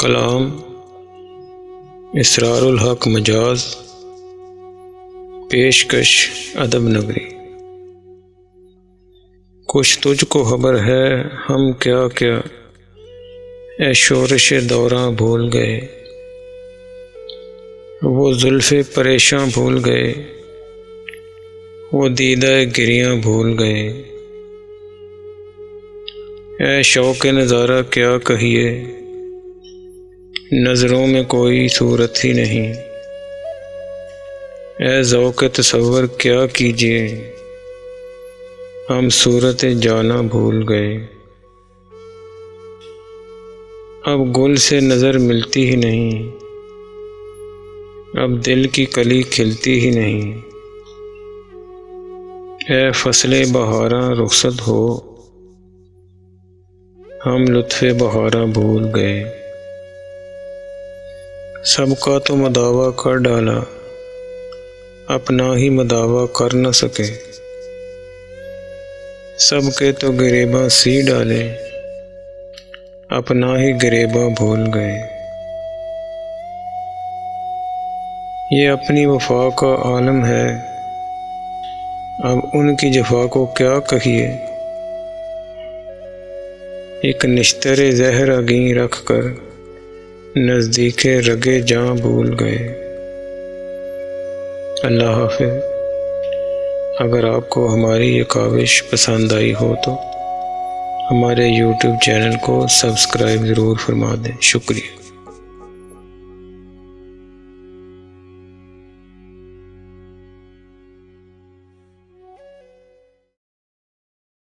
کلام اسرار الحق مجاز پیشکش ادب نگری۔ کچھ تجھ کو خبر ہے ہم کیا کیا اے شورش دوراں بھول گئے، وہ زلف پریشاں بھول گئے، وہ دیدہ گریاں بھول گئے۔ اے شوق نظارہ کیا کہیے، نظروں میں کوئی صورت ہی نہیں۔ اے ذوق تصور کیا کیجیے، ہم صورت جانا بھول گئے۔ اب گل سے نظر ملتی ہی نہیں، اب دل کی کلی کھلتی ہی نہیں۔ اے فصل بہاراں رخصت ہو، ہم لطف بہاراں بھول گئے۔ سب کا تو مداوا کر ڈالا، اپنا ہی مداوا کر نہ سکے۔ سب کے تو گریباں سی ڈالے، اپنا ہی گریباں بھول گئے۔ یہ اپنی وفا کا عالم ہے، اب ان کی جفا کو کیا کہیے۔ ایک نشتر زہر اگیں رکھ کر نزدیک رگے جاں بھول گئے۔ اللہ حافظ۔ اگر آپ کو ہماری یہ کاوش پسند آئی ہو تو ہمارے یوٹیوب چینل کو سبسکرائب ضرور فرما دیں۔ شکریہ۔